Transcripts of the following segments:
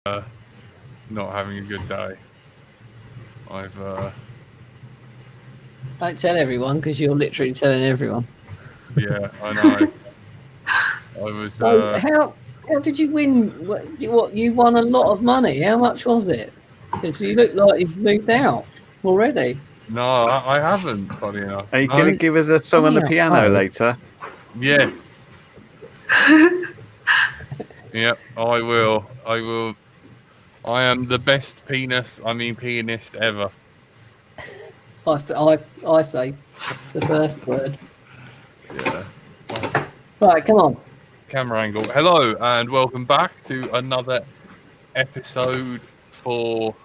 not having a good day. Don't tell everyone because you're literally telling everyone. Yeah, I know. I was. How did you win? What you won a lot of money? How much was it? Because you look like you've moved out already. No, I haven't. Funny enough. Are you going to give us a song on the piano later? Yes. Yep, I will. I am the best pianist ever. I say the first word. Yeah. Right, come on. Camera angle. Hello, and welcome back to another episode for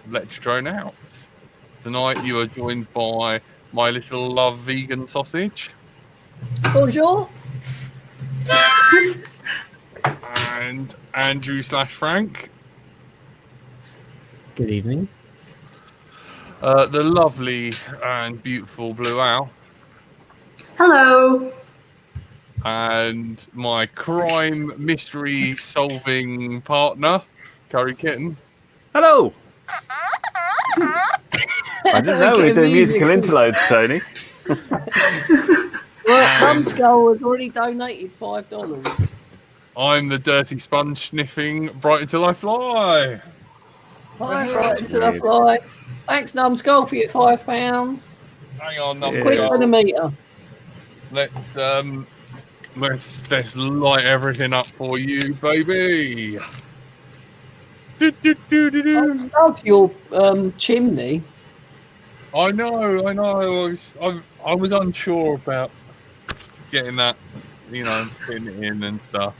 Let's Drone Out. Tonight you are joined by my little love vegan sausage. Bonjour. And Andrew/Frank. Good evening. The lovely and beautiful Blue Owl. Hello. And my crime mystery solving partner, Curry Kitten. Hello. I didn't know we were doing musical interludes, Tony. Well, Numbskull has already donated $5. I'm the dirty sponge sniffing Bright Until I Fly. Hi, Bright Until I Fly. Thanks, Numbskull, for your £5. Hang on, Quick Numbskull. for the meter. Let's light everything up for you, baby. I love your chimney. I know. I was unsure about getting that, putting it in and stuff.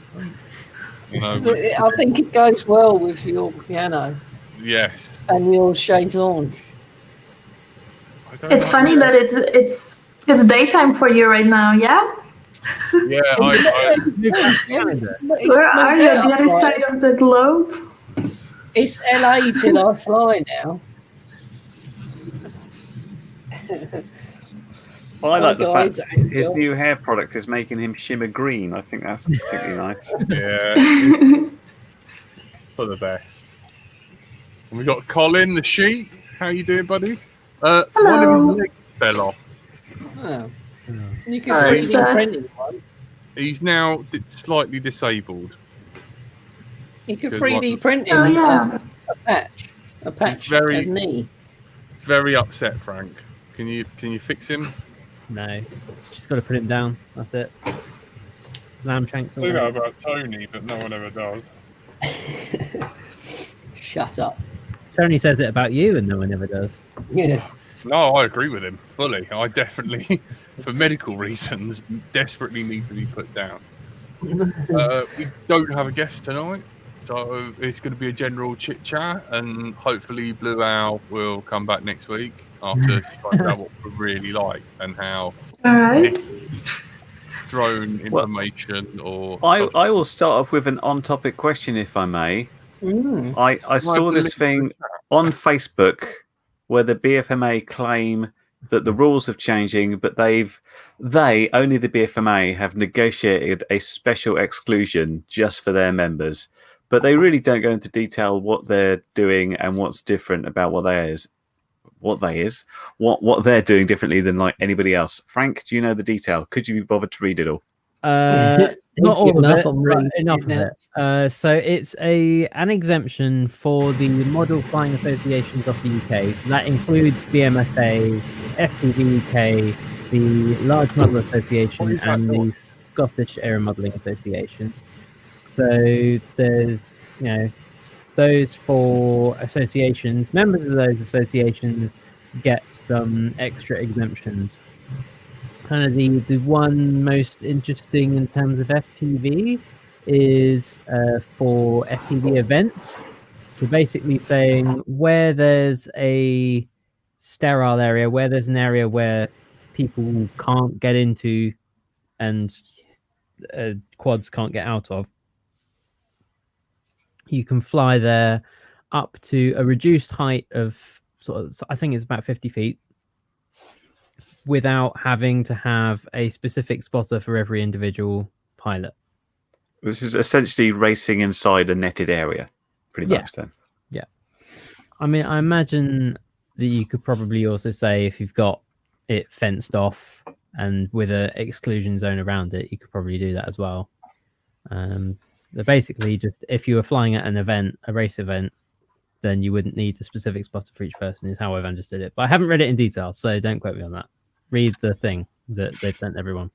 I think it goes well with your piano. Yes. And your shades orange. It's funny that it's daytime for you right now, yeah? Yeah, Where are you? On the other side of the globe? It's LA till I fly now. I like the fact that his new hair product is making him shimmer green. I think that's particularly nice. Yeah. For the best. And we got Colin the sheep. How you doing, buddy? Hello. One of his legs fell off. Oh. You can 3D print one. He's now slightly disabled. You could 3D print him a patch, a knee. Very upset, Frank. Can you fix him? No, just got to put him down. That's it. Lamb shanks. I know about Tony, but no one ever does. Shut up. Tony says it about you, and no one ever does. Yeah. No, I agree with him fully. I definitely, for medical reasons, desperately need to be put down. We don't have a guest tonight, so it's going to be a general chit chat, and hopefully Blue Owl will come back next week after finding out what we really like and how drone information I will start off with an on-topic question, if I may. I saw this thing on Facebook where the BFMA claim that the rules are changing, but only the BFMA have negotiated a special exclusion just for their members. But they really don't go into detail what they're doing and what's different about what they're doing differently than like anybody else. Frank, do you know the detail? Could you be bothered to read it all? Not all of it, but enough of it. So it's an exemption for the model flying associations of the UK. That includes BMFA, FPV UK, the Large Model Association, and the Scottish Aero Modelling Association. So there's, those four associations. Members of those associations get some extra exemptions. Kind of the one most interesting in terms of FPV is for FPV events. We're basically saying where there's a sterile area, where there's an area where people can't get into and quads can't get out of, you can fly there up to a reduced height of I think it's about 50 feet, without having to have a specific spotter for every individual pilot. This is essentially racing inside a netted area. pretty much then. Yeah. I mean, I imagine that you could probably also say if you've got it fenced off and with an exclusion zone around it, you could probably do that as well. They're basically just if you were flying at an event, a race event, then you wouldn't need the specific spotter for each person, is how I've understood it. But I haven't read it in detail, so don't quote me on that. Read the thing that they've sent everyone.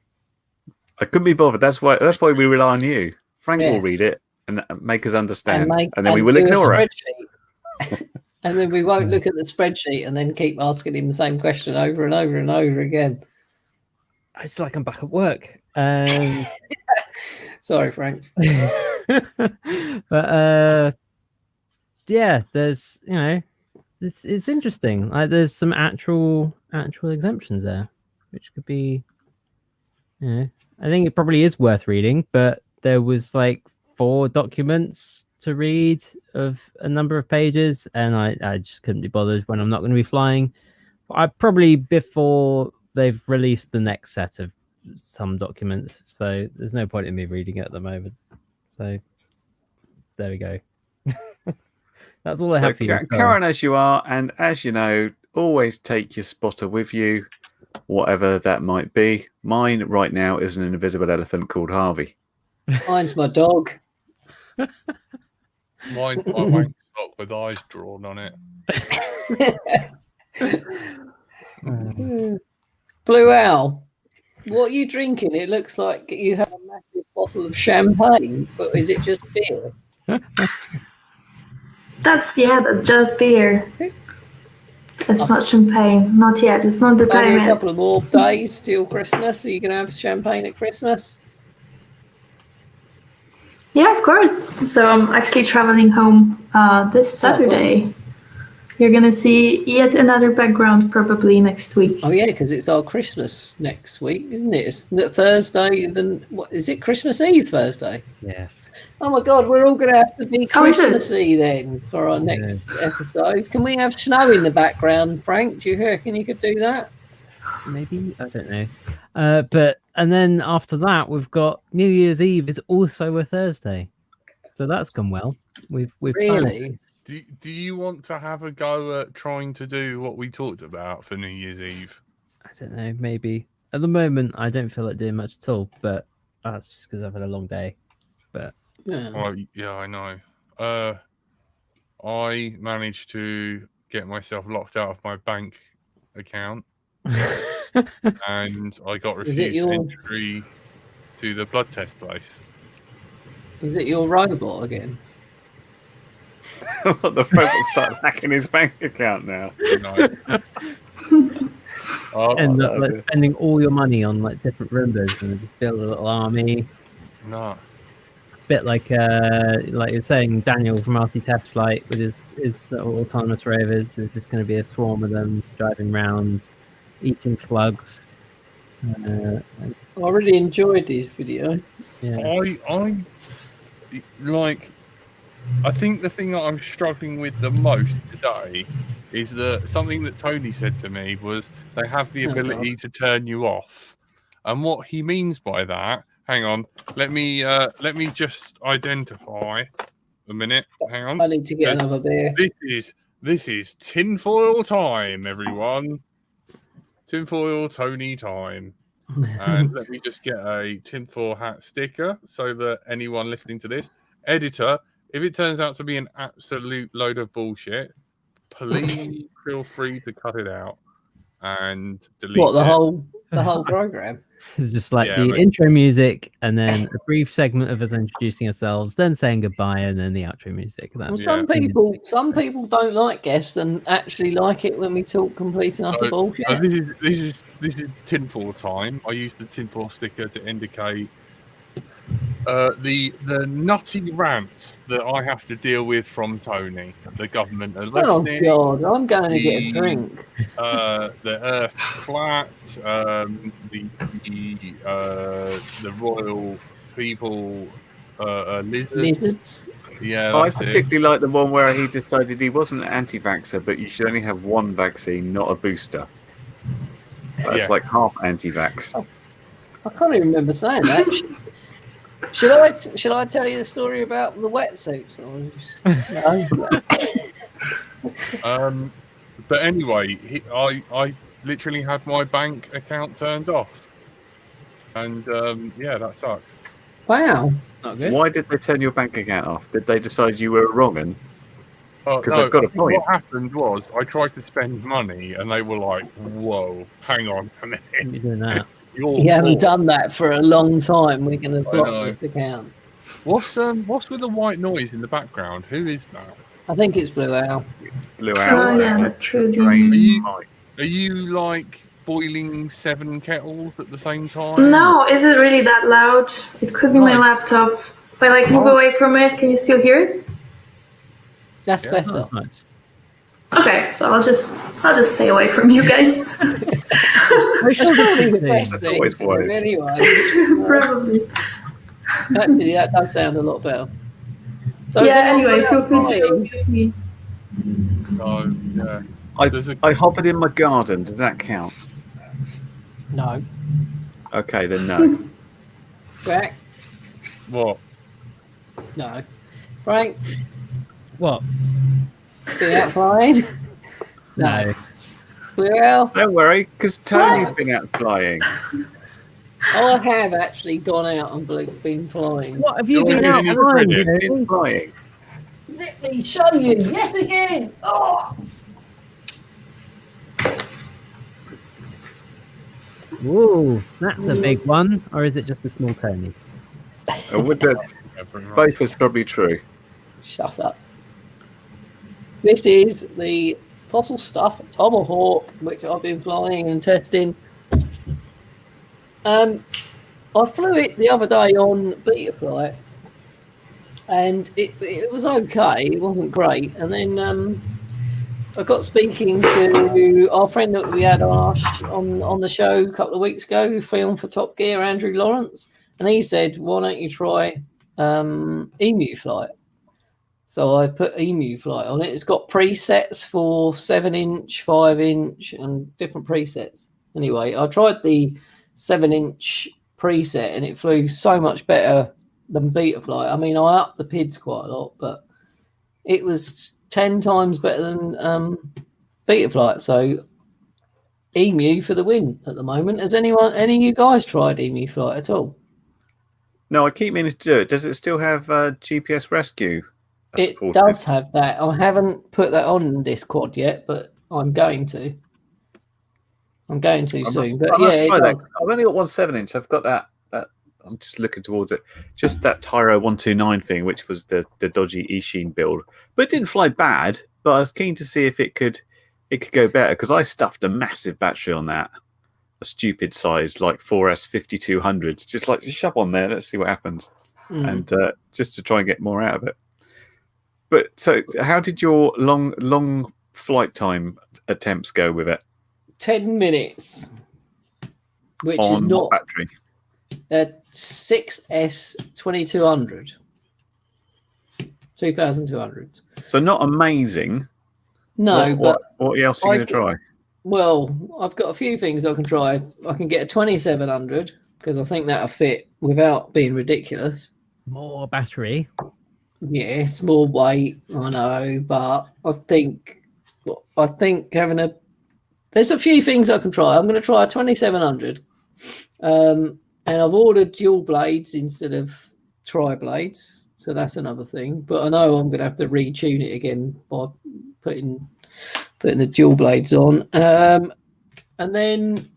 I couldn't be bothered. That's why we rely on you. Frank will read it and make us understand, and then we will ignore it. And then we won't look at the spreadsheet and then keep asking him the same question over and over and over again. It's like I'm back at work. Sorry, Frank. But yeah, there's it's interesting. Like there's some actual exemptions there, which could be I think it probably is worth reading, but there was like 4 documents to read of a number of pages, and I just couldn't be bothered when I'm not going to be flying. I probably before they've released the next set of some documents, so there's no point in me reading it at the moment. So there we go. That's all I have for you. Karen as you are, and as you know, always take your spotter with you, whatever that might be. Mine right now is an invisible elephant called Harvey. Mine's my dog. Mine's my wank sock with eyes drawn on it. Blue Owl, what are you drinking? It looks like you have a massive bottle of champagne, but is it just beer? That's just beer. It's not champagne. Not yet. It's not the time Only yet. a couple of more days till Christmas. Are you going to have champagne at Christmas? Yeah, of course. So I'm actually traveling home this Saturday. You're going to see yet another background probably next week. Oh, yeah, because it's our Christmas next week, isn't it? It's Thursday. Then what is it? Christmas Eve Thursday? Yes. Oh, my God. We're all going to have to be Christmassy then for our next episode. Can we have snow in the background, Frank? Do you reckon you could do that? Maybe. I don't know. And then after that, we've got New Year's Eve is also a Thursday. So that's gone well. We've really? Do you want to have a go at trying to do what we talked about for New Year's Eve? I don't know, maybe. At the moment, I don't feel like doing much at all, but that's just because I've had a long day. But yeah, I know. I managed to get myself locked out of my bank account, and I got refused entry to the blood test place. Is it your robot again? The robot started hacking his bank account now. And spending all your money on like different Roombas and just build a little army. No. Bit like you're saying, Daniel from RC Test Flight with his autonomous rovers. There's just going to be a swarm of them driving around, eating slugs. I really enjoyed this video. Yeah. I think the thing that I'm struggling with the most today is that something that Tony said to me was they have the ability to turn you off, and what he means by that. Hang on, let me just identify a minute. Hang on, I need to get another beer. This is tinfoil time, everyone. Tinfoil Tony time. And let me just get a tinfoil hat sticker so that anyone listening to this, editor, if it turns out to be an absolute load of bullshit, please feel free to cut it out and delete it. The whole program? It's just like intro music and then a brief segment of us introducing ourselves, then saying goodbye, and then the outro music. Some people don't like guests and actually like it when we talk complete and utter bullshit. This is tinfoil time. I use the tinfoil sticker to indicate the nutty rants that I have to deal with from Tony. The government are listening. Oh God, I'm going to get a drink. The Earth's flat. The royal people are lizards. Yeah, I particularly like the one where he decided he wasn't an anti-vaxxer, but you should only have one vaccine, not a booster. That's like half anti-vax. I can't even remember saying that. Should I tell you the story about the wetsuits? No. But anyway, I literally had my bank account turned off, and yeah, that sucks. Wow, not good. Why did they turn your bank account off? Did they decide you were wrong? And because No, I've got a point. what happened was I tried to spend money, and they were like, "Whoa, hang on a minute, You're doing that. you haven't done that for a long time. We're going to block this account." What's with the white noise in the background? Who is that? I think it's Blue Owl. It's Blue Owl. Oh yeah, that's true. Are you like boiling 7 kettles at the same time? No, is it really that loud? It could be my laptop. If I like move away from it, can you still hear it? That's better. Not much. Okay, so I'll just stay away from you guys. That's probably the best That's thing always to do wise. anyway. Probably. Actually, that does sound a lot better. So Yeah, anyway, feel free to flying? mute me. No, yeah. I hovered in my garden. Does that count? No. Okay, then no. Jack? What? No. Frank? What? Been out flying? No. Well, Don't worry, because Tony's been out flying. I have actually gone out and been flying. What have you You're been out really flying, brilliant. You've Tony? been flying. Let me show you. Yes, again. Oh. Ooh, that's a big one. Or is it just a small Tony? Would that both was probably true. Shut up. This is the fossil stuff Tomahawk, which I've been flying and testing. I flew it the other day on beta flight, and it was okay. It wasn't great, and then I got speaking to our friend that we had on the show a couple of weeks ago, who filmed for Top Gear, Andrew Lawrence, and he said, "Why don't you try Emu Flight?" So I put Emu Flight on it. It's got presets for 7-inch, 5-inch, and different presets. Anyway, I tried the 7-inch preset, and it flew so much better than beta flight. I mean, I upped the PIDs quite a lot, but it was 10 times better than beta flight. So Emu for the win at the moment. Has any of you guys tried Emu Flight at all? No, I keep meaning to do it. Does it still have GPS rescue? It does have that. I haven't put that on this quad yet, but I'm going to. I'm going to soon. But yeah, try that. I've only got one 7-inch. I've got that. I'm just looking towards it. Just that Tyro 129 thing, which was the dodgy Eachine build, but it didn't fly bad. But I was keen to see if it could go better, because I stuffed a massive battery on that, a stupid size like 4S 5200. Just shove on there. Let's see what happens, and just to try and get more out of it. But so, how did your long flight time attempts go with it? 10 minutes, which on is not battery. 6S 2200, 2200. So not amazing. No, what else are you going to try? Well, I've got a few things I can try. I can get a 2700 because I think that'll fit without being ridiculous. More battery. Yes, more weight. I know, but I think there's a few things I can try. I'm going to try a 2700, and I've ordered dual blades instead of tri blades, so that's another thing. But I know I'm going to have to retune it again by putting the dual blades on. And then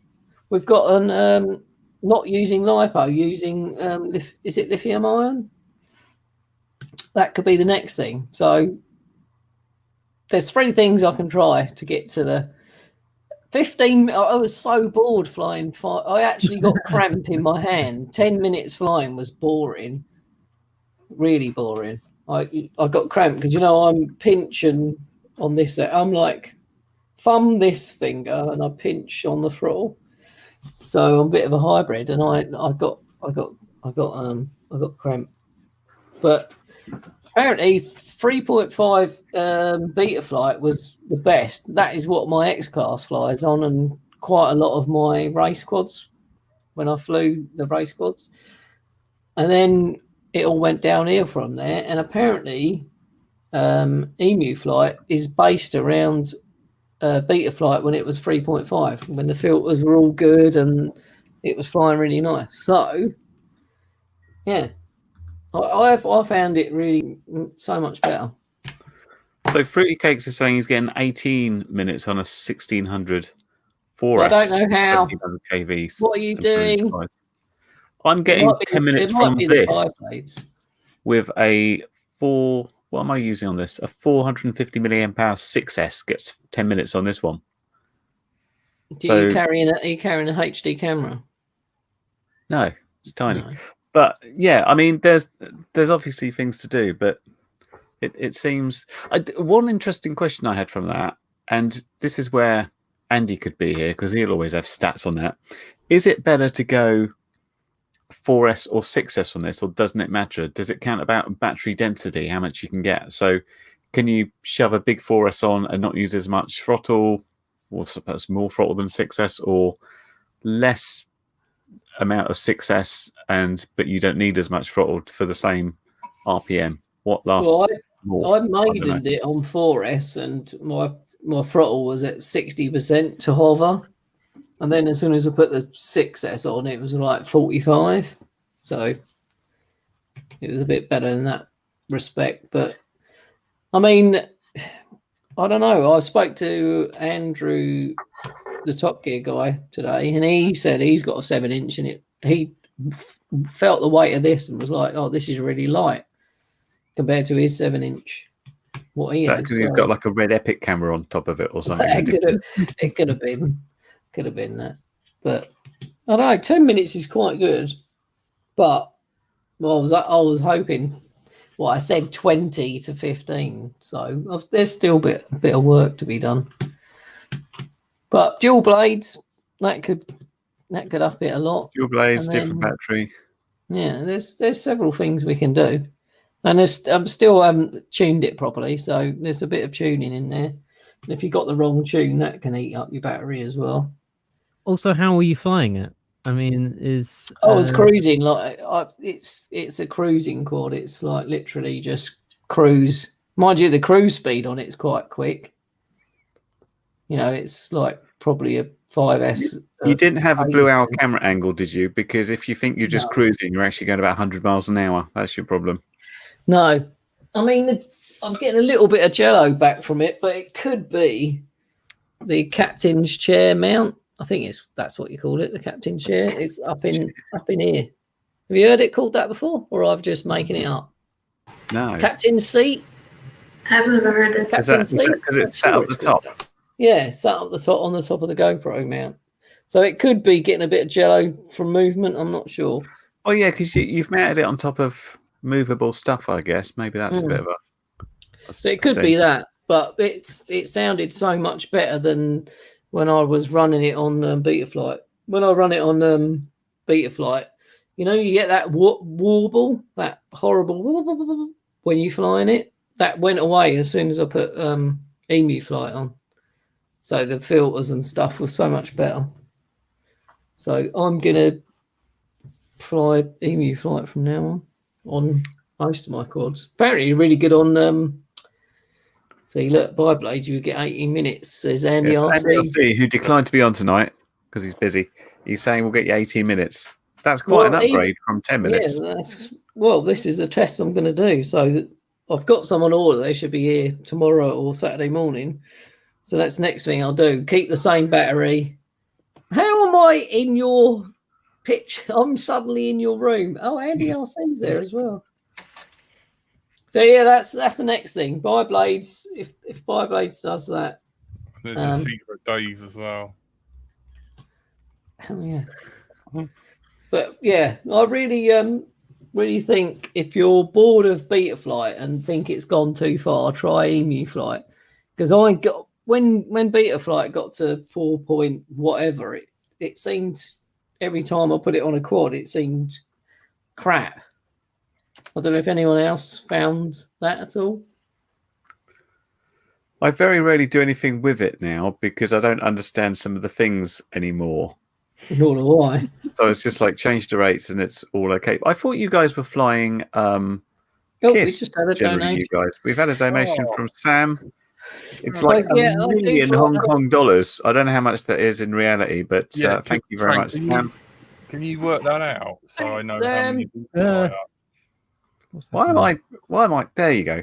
we've got an not using LiPo, using is it lithium ion? That could be the next thing. So there's 3 things I can try to get to the 15. I was so bored flying. I actually got cramp in my hand. 10 minutes flying was boring, really boring. I got cramp because I'm pinching on this. I'm like thumb this finger and I pinch on the throttle. So I'm a bit of a hybrid, and I got cramp. But apparently 3.5 beta flight was the best. That is what my X-Class flies on, and quite a lot of my race quads when I flew the race quads. And then it all went downhill from there. And apparently, Emu Flight is based around Beta Flight when it was 3.5, when the filters were all good and it was flying really nice. So, yeah, I found it really so much better. So Fruity Cakes is saying he's getting 18 minutes on a 1600 4S. I don't know how. KVs. What are you doing? I'm getting 10 minutes from this with a what am I using on this? A 450 milliamp hour 6S gets 10 minutes on this one. Are you carrying a HD camera? No, it's tiny. No. But yeah, I mean, there's obviously things to do, but it seems one interesting question I had from that, and this is where Andy could be here because he'll always have stats on that. Is it better to go 4S or 6S on this, or doesn't it matter? Does it count about battery density, how much you can get? So can you shove a big 4S on and not use as much throttle, or suppose more throttle than 6S, or less amount of 6S but you don't need as much throttle for the same RPM? What lasts more? I maidened it on 4S and my throttle was at 60% to hover. And then as soon as I put the 6S on, it was like 45. So it was a bit better in that respect. But I mean, I don't know. I spoke to Andrew, the Top Gear guy, today, and he said he's got a 7-inch and he felt the weight of this and was like, oh, this is really light compared to his 7-inch. What he had. Because he's got like a red Epic camera on top of it or something. It could have been. Could have been that, but I don't know. 10 minutes is quite good, but I was hoping. Well, I said 20 to 15, so there's still a bit of work to be done. But dual blades that could up it a lot. Dual blades, different battery. Yeah, there's several things we can do, and I'm still tuned it properly, so there's a bit of tuning in there. And if you got the wrong tune, that can eat up your battery as well. Also, how are you flying it? I mean, it's cruising. Like it's a cruising quad. It's like literally just cruise. Mind you, the cruise speed on it is quite quick. You know, it's like probably a 5S. You didn't have a blue hour camera angle, did you? Because if you think you're just cruising, you're actually going about 100 miles an hour. That's your problem. No, I mean, I'm getting a little bit of jello back from it, but it could be the captain's chair mount. I think that's what you call it, the captain's chair. It's up in here. Have you heard it called that before, or I've just making it up? No. Captain's seat. I've never heard it. Captain's seat because it's sat up the top. Yeah, sat up the top on the top of the GoPro mount. So it could be getting a bit of jello from movement. I'm not sure. Oh yeah, because you've mounted it on top of movable stuff, I guess. Maybe that's a bit of a. So it could be that, but it sounded so much better than when I was running it on Beta Flight. When I run it on Beta Flight, you know, you get that warble, that horrible when you're flying it. That went away as soon as I put Emu Flight on. So the filters and stuff was so much better. So I'm gonna fly Emu Flight from now on most of my quads. Apparently, really good on. See, look, by Blades, you get 18 minutes. Says Andy RC, who declined to be on tonight because he's busy. He's saying we'll get you 18 minutes. That's quite an upgrade from 10 minutes. Yeah, this is the test I'm going to do. So I've got some on order. They should be here tomorrow or Saturday morning. So that's the next thing I'll do. Keep the same battery. How am I in your pitch? I'm suddenly in your room. Oh, Andy RC's there as well. So yeah, that's the next thing. Blades. If Blades does that, there's a secret Dave as well. Oh yeah. But yeah, I really think if you're bored of Beta Flight and think it's gone too far, try Emu Flight. Because I got when Beta Flight got to 4 point whatever, it seemed every time I put it on a quad, it seemed crap. I don't know if anyone else found that at all. I very rarely do anything with it now because I don't understand some of the things anymore. Nor do I. So it's just like change the rates and it's all okay. I thought you guys were flying We KISS, just had a generally, donation. you guys. We've had a donation from Sam. It's Well, like yeah, $1 I do million fly- Hong Kong dollars. I don't know how much that is in reality, but thank you very much, Sam. Can you work that out so I know how many people like that? Why am I? There you go.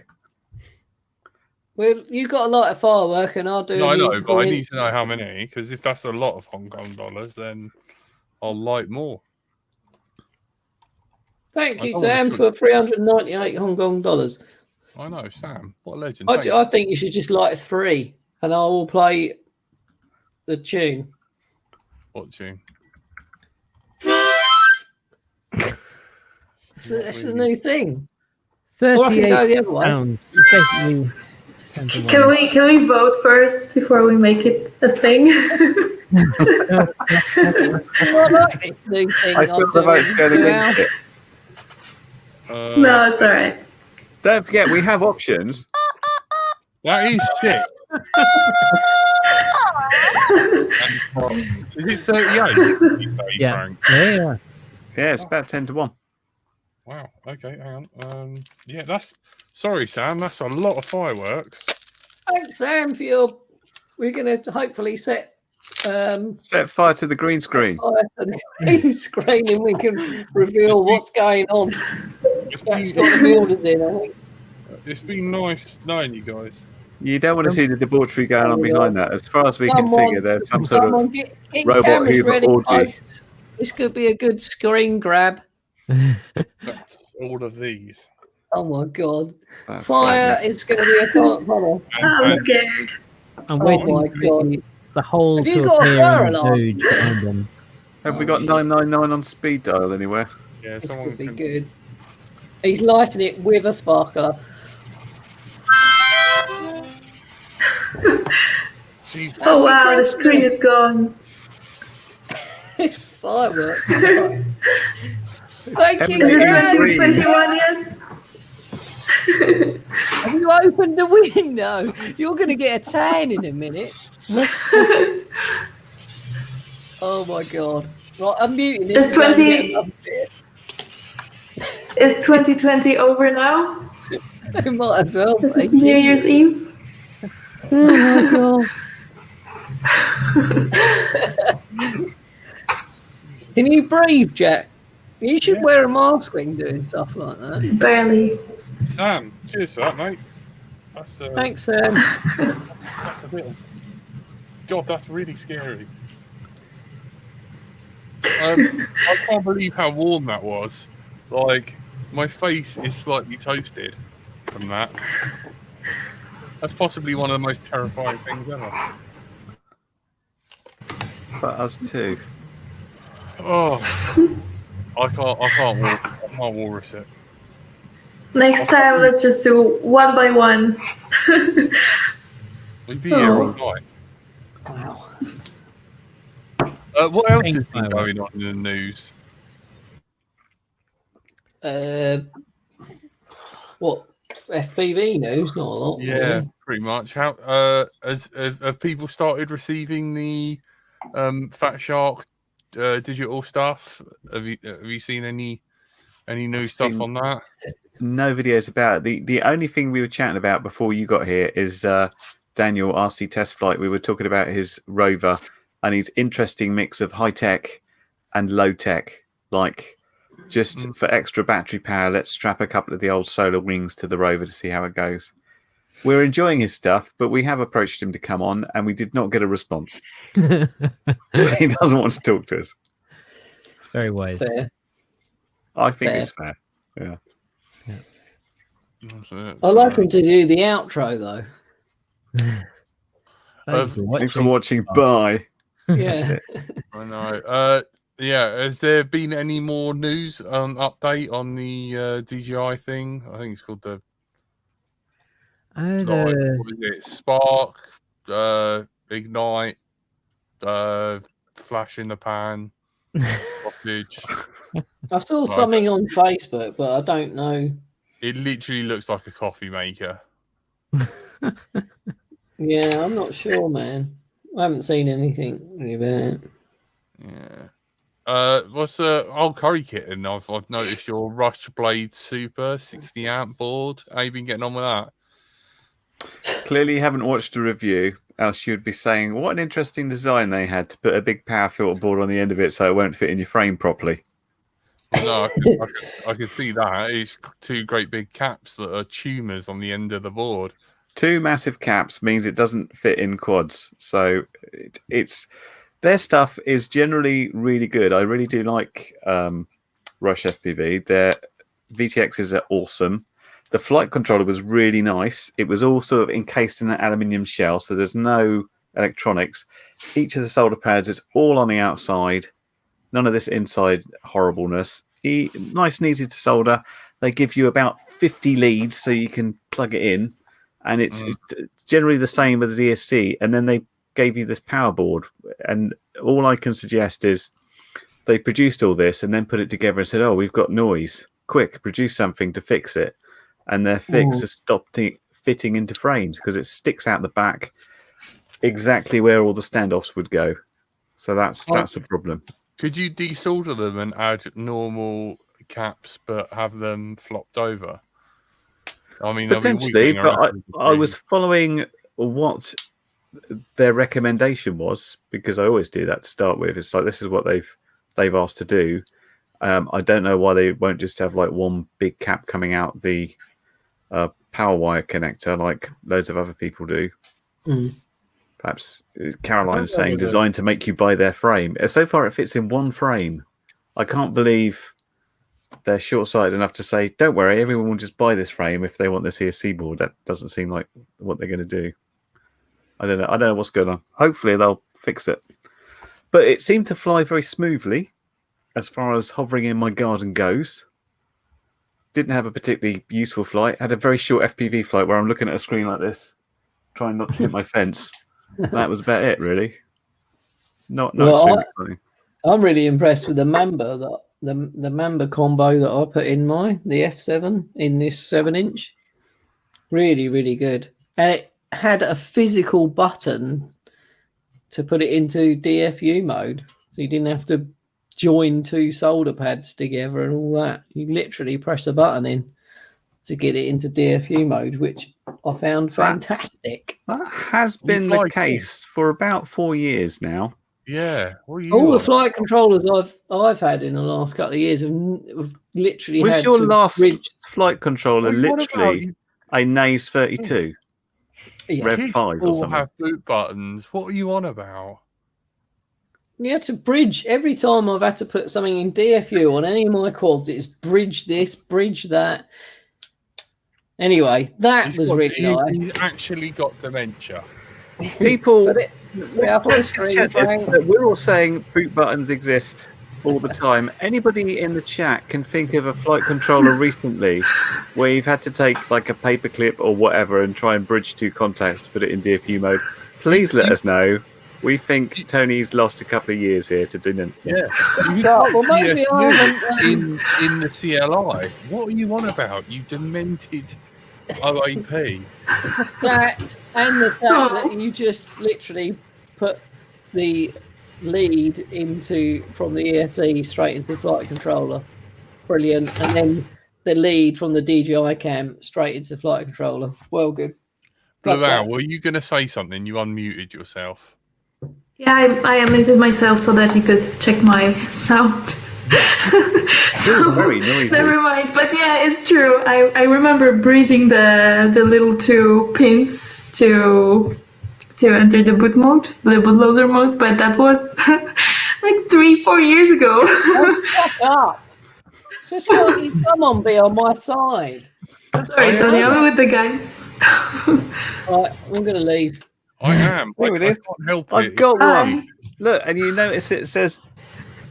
Well, you got a lot of firework, and I'll do. No, I know, but I need to know how many, because if that's a lot of Hong Kong dollars, then I'll like more. Thank you, Sam, for 398 Hong Kong dollars. I know, Sam. What a legend. I think you should just light 3, and I will play the tune. What tune? It's a new thing. 38 pounds. It's basically. Can we vote first before we make it a thing? I like this new thing. I feel the vote's going against it. No, it's all right. Don't forget, we have options. That is shit. Is it 38? Yeah. Yeah, it's about 10 to 1. Wow. Okay, hang on. Yeah, that's. Sorry, Sam. That's a lot of fireworks. Thanks, Sam, for your. We're going to hopefully set fire to the green screen. Fire to the green screen, and we can reveal what's going on. That's got the builders in, I think. It's been nice knowing you guys. You don't want to see the debauchery going on behind that. As far as we can figure, there's some sort of get robot Hubert orgy. This could be a good screen grab. That's all of these. Oh my god! That's Fire is going to be a color. I'm scared. I'm waiting my god! The whole Have you got a fire alarm? behind them. Have we got 999 on speed dial anywhere? Yeah, This someone could be can... good. He's lighting it with a sparkler. Oh wow, the screen is gone. It's fireworks. Thank you, Is it Sam. 2021 yet? Have you opened the window? You're going to get a tan in a minute. Oh my god! Right, I'm muting this. Is 2020 over now? It might as well. Is it New Year's Eve? Oh my god! Can you breathe, Jack? You should wear a mask when doing stuff like that. Barely. Sam, cheers for that, mate. That's, Thanks, Sam. That's a bit. God, that's really scary. I can't believe how warm that was. Like, my face is slightly toasted from that. That's possibly one of the most terrifying things ever. But us too. Oh, I can't walrus it. Next time, let's just do one by one. We'd be here all night. Wow. What else has been going on in the news? What FPV news? Not a lot. Yeah, really. pretty much. How have people started receiving the Fat Shark digital stuff? Have you seen any new stuff on that? No videos about it. The only thing we were chatting about before you got here is Daniel RC Test Flight. We were talking about his rover and his interesting mix of high tech and low tech. Like, just for extra battery power, let's strap a couple of the old solar wings to the rover to see how it goes. We're enjoying his stuff, but we have approached him to come on, and we did not get a response. He doesn't want to talk to us. Very wise. Fair. I think it's fair. Yeah. I'd like him to do the outro though. Thanks for watching. Bye. Yeah. I know. Yeah. Has there been any more news update on the DJI thing? I think it's called the. What is it? Spark, Ignite, Flash in the Pan, Sausage. I saw something on Facebook, but I don't know. It literally looks like a coffee maker. Yeah, I'm not sure, man. I haven't seen anything about it. Yeah. What's the old curry kitten? I've noticed your Rush Blade Super 60 amp board. How you been getting on with that? Clearly, you haven't watched a review, else you'd be saying, what an interesting design they had to put a big power filter board on the end of it so it won't fit in your frame properly. Well, no, I could see that. It's two great big caps that are tumors on the end of the board. Two massive caps means it doesn't fit in quads. So it's their stuff is generally really good. I really do like Rush FPV. Their VTXs are awesome. The flight controller was really nice. It was all sort of encased in an aluminium shell, so there's no electronics. Each of the solder pads is all on the outside. None of this inside horribleness. Nice and easy to solder. They give you about 50 leads so you can plug it in. And it's generally the same as the ESC. And then they gave you this power board. And all I can suggest is they produced all this and then put it together and said, oh, we've got noise. Quick, produce something to fix it. And their fix has stopped fitting into frames because it sticks out the back exactly where all the standoffs would go. So that's a problem. Could you desolder them and add normal caps but have them flopped over? I mean, potentially, but I was following what their recommendation was because I always do that to start with. It's like this is what they've asked to do. I don't know why they won't just have like one big cap coming out the power wire connector like loads of other people do. Perhaps Caroline's saying designed to make you buy their frame. So far, it fits in one frame. I can't believe they're short-sighted enough to say, don't worry, everyone will just buy this frame if they want this ESC board. That doesn't seem like what they're going to do. I don't know what's going on. Hopefully, they'll fix it. But it seemed to fly very smoothly as far as hovering in my garden goes. Didn't have a particularly useful flight. Had a very short FPV flight where I'm looking at a screen like this, trying not to hit my fence. That was about it, really. Not extremely exciting. I'm really impressed with the Mamba the Mamba combo that I put in the F7 in this 7-inch. Really, really good. And it had a physical button to put it into DFU mode. So you didn't have to join two solder pads together and all that. You literally press a button in to get it into DFU mode, which I found fantastic. That has been the case for about 4 years now. Yeah. All the flight controllers I've had in the last couple of years have literally was had your to last flight controller literally a NAS 32? Yeah. Rev 5 or something? Have boot buttons. What are you on about? You had to bridge every time I've had to put something in DFU on any of my quads. It's bridge this, bridge that. Anyway, that was really nice. He's actually got dementia. People, we're all saying boot buttons exist all the time. Anybody in the chat can think of a flight controller recently where you've had to take like a paper clip or whatever and try and bridge two contacts to put it in DFU mode. Please let us know. We think Tony's lost a couple of years here to do. Yeah. Well, maybe I in the CLI. What are you on about? You demented OAP. That and the fact that you just literally put the lead from the ESC straight into the flight controller. Brilliant. And then the lead from the DJI cam straight into the flight controller. Well, good. Lavelle, were you going to say something? You unmuted yourself. Yeah, I unmuted myself so that you could check my sound. Still very noisy. Never mind. But yeah, it's true. I remember bridging the little two pins to enter the boot mode, the bootloader mode, but that was like 3-4 years ago. Shut up. Just come on, be on my side. Sorry, Tony, I'm with the guys. Right, I'm going to leave. I am. I can't help it. I've got one. Look, and you notice it says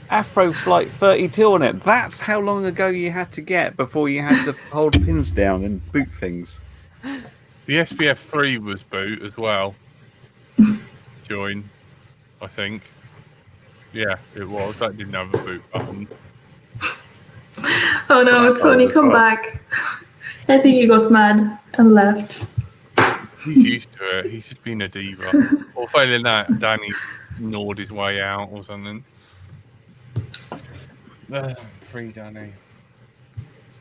Afro Flight 32 on it. That's how long ago you had to get before you had to hold pins down and boot things. The SPF 3 was boot as well. Join, I think. Yeah, it was. That didn't have a boot button. Oh no, Tony, come back. I think he got mad and left. He's used to it. He's just been a diva. Or failing that, Danny's gnawed his way out or something. Free Danny.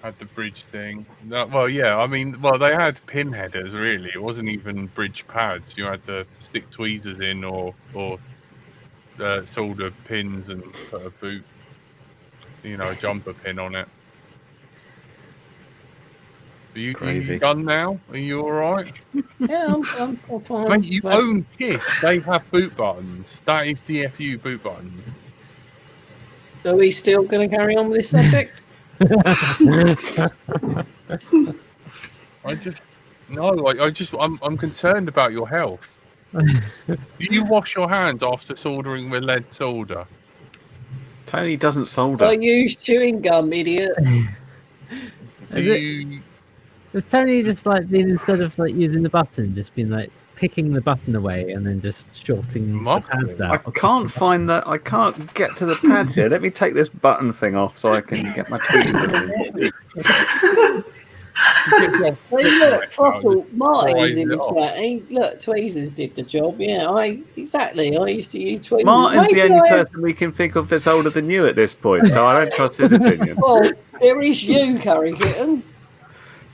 Had the bridge thing. No, well, yeah, I mean, well, they had pin headers, really. It wasn't even bridge pads. You had to stick tweezers in or solder pins and put a boot, a jumper pin on it. Are you done now? Are you all right? Yeah, I'm fine. Mate, you own Kiss. They have boot buttons. That is DFU boot buttons. Are we still going to carry on with this subject? I'm concerned about your health. Do you wash your hands after soldering with lead solder? Tony doesn't solder. I use chewing gum, idiot. Has Tony just instead of using the button, just been picking the button away and then just shorting the pads out? I can't find that. I can't get to the pads here. Let me take this button thing off so I can get my tweezers. Look, Frockle, Martin's in the chat. Look, tweezers did the job. Yeah, exactly. I used to use tweezers. Martin's the only person we can think of that's older than you at this point, so I don't trust his opinion. Well, there is you, Carrie Kitten.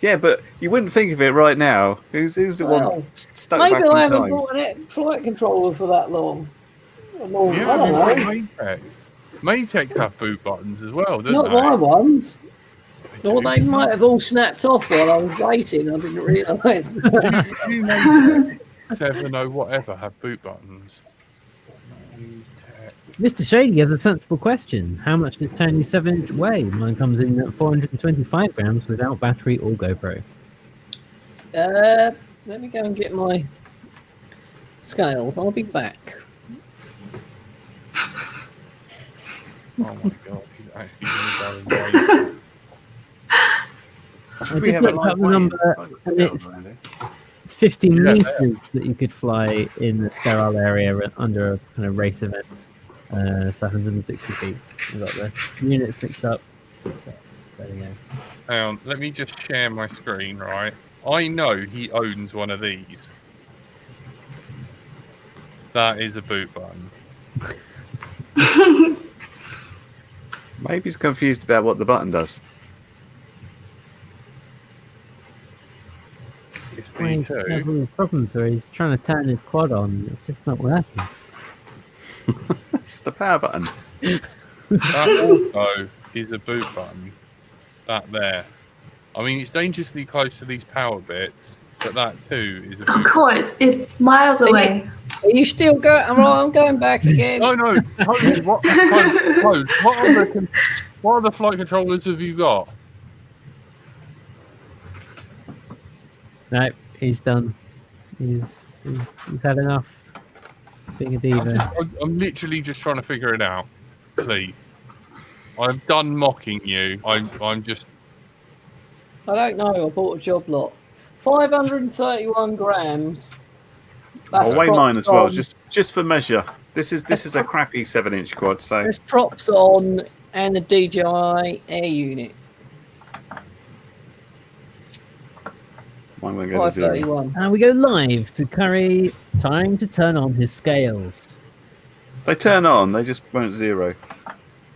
Yeah, but you wouldn't think of it right now. Who's the one stuck back in time? Maybe I haven't bought a flight controller for that long. I don't know. Maytex have boot buttons as well, don't they? Not my ones. Or they might have all snapped off while I was waiting. I didn't realise. Do Maytex 70 whatever have boot buttons? Mr. Shady has a sensible question. How much does Tony's 7-inch weigh? Mine comes in at 425 grams without battery or GoPro. Let me go and get my scales. I'll be back. Oh my god, he's actually going to go and I just looked up the number, and it's 50 meters that you could fly in the sterile area under a kind of race event. It's 160 feet. We got the units picked up. There you go. Hang on, let me just share my screen, right? I know he owns one of these. That is a boot button. Maybe he's confused about what the button does. It's me too. Problems where he's trying to turn his quad on. It's just not working. It's the power button. That also is a boot button. That there. I mean, it's dangerously close to these power bits, but that too is a boot Of course, it's miles away. Are you still going? I'm going back again. No. Tony, what other flight controllers have you got? No, he's done. He's had enough being a diva. I'm literally just trying to figure it out. Please. I'm done mocking you. I'm just... I don't know. I bought a job lot. 531 grams. I'll weigh mine as well, just for measure. This is a crappy 7-inch quad, so... There's props on and a DJI air unit. Mine won't go to 0. And we go live to Curry. Time to turn on his scales. They turn on, they just won't 0.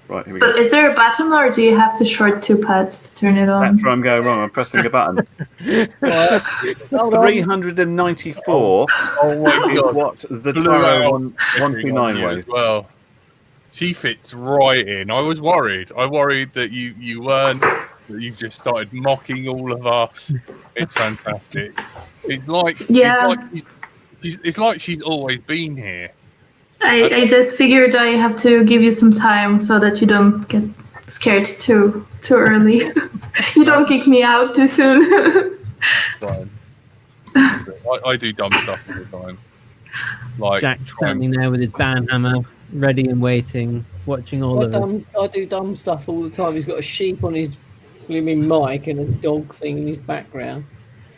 Right, here we go. But is there a button, or do you have to short 2 pads to turn it on? That's where I'm going wrong. I'm pressing a button. 394 is what the Taro 129 weighs. Well, she fits right in. I was worried. I worried that you weren't. That you've just started mocking all of us. It's fantastic. It's like she's always been here. I just figured I have to give you some time so that you don't get scared too early. You don't kick me out too soon. Fine. I do dumb stuff all the time. Like Jack standing there with his band hammer, ready and waiting, watching all of it. I do dumb stuff all the time. He's got a sheep on his blooming mic and a dog thing in his background.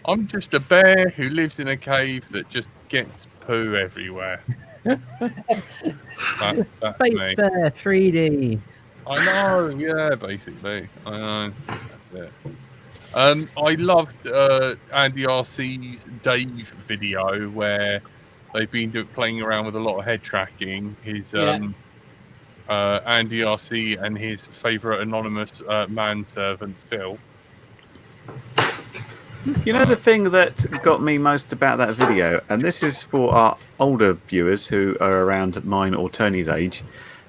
I'm just a bear who lives in a cave that just gets poo everywhere. That's Space me. Bear 3D. I know, yeah, basically. I know. That's it. I loved Andy RC's Dave video where they've been playing around with a lot of head tracking. His Andy RC and his favourite anonymous manservant, Phil. You know the thing that got me most about that video, and this is for our older viewers who are around mine or Tony's age,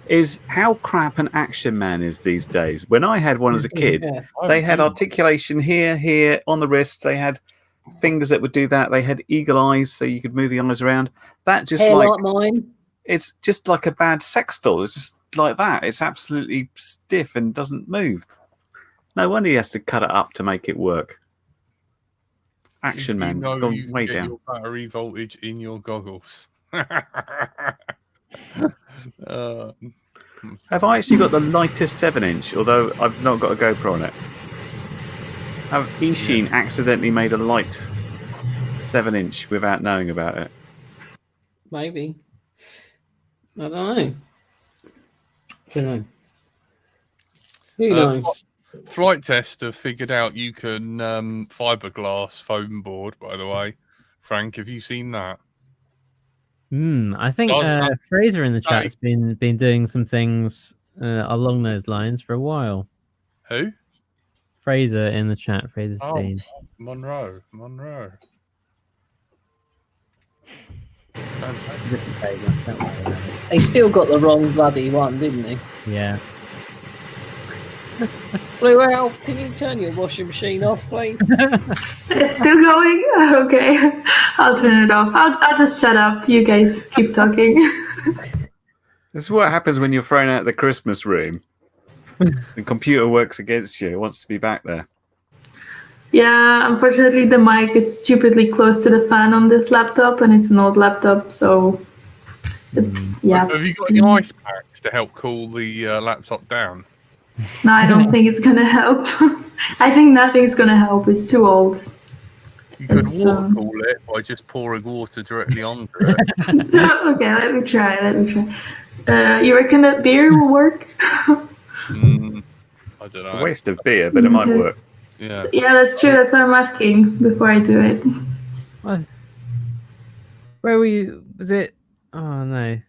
is how crap an Action Man is these days. When I had one as a kid, they had articulation here, on the wrists. They had fingers that would do that. They had eagle eyes, so you could move the eyes around. That just like mine. It's just like a bad sex doll. It's just like that. It's absolutely stiff and doesn't move. No wonder he has to cut it up to make it work. Action Man, gone way down. Your battery voltage in your goggles. Have I actually got the lightest 7-inch? Although I've not got a GoPro on it. Have Ishin accidentally made a light 7-inch without knowing about it? Maybe. I don't know. Who knows? Flight Test have figured out you can fiberglass foam board, by the way. Frank, have you seen that? I think Fraser in the chat's been doing some things along those lines for a while. Who? Fraser in the chat. Fraser Steen. Monroe. He still got the wrong bloody one, didn't he? Yeah. Blue Owl, can you turn your washing machine off, please? It's still going? Okay. I'll turn it off. I'll just shut up. You guys keep talking. This is what happens when you're thrown out of the Christmas room. The computer works against you. It wants to be back there. Yeah, unfortunately the mic is stupidly close to the fan on this laptop, and it's an old laptop, so yeah. Have you got any ice packs to help cool the laptop down? No, I don't think it's gonna help. I think nothing's gonna help. It's too old. You could water cool it by just pouring water directly onto it. Okay, let me try. You reckon that beer will work? I don't know. It's a waste of beer, but it might work. Yeah. Yeah, that's true. That's why I'm asking before I do it. What? Where were you? Was it? Oh no, I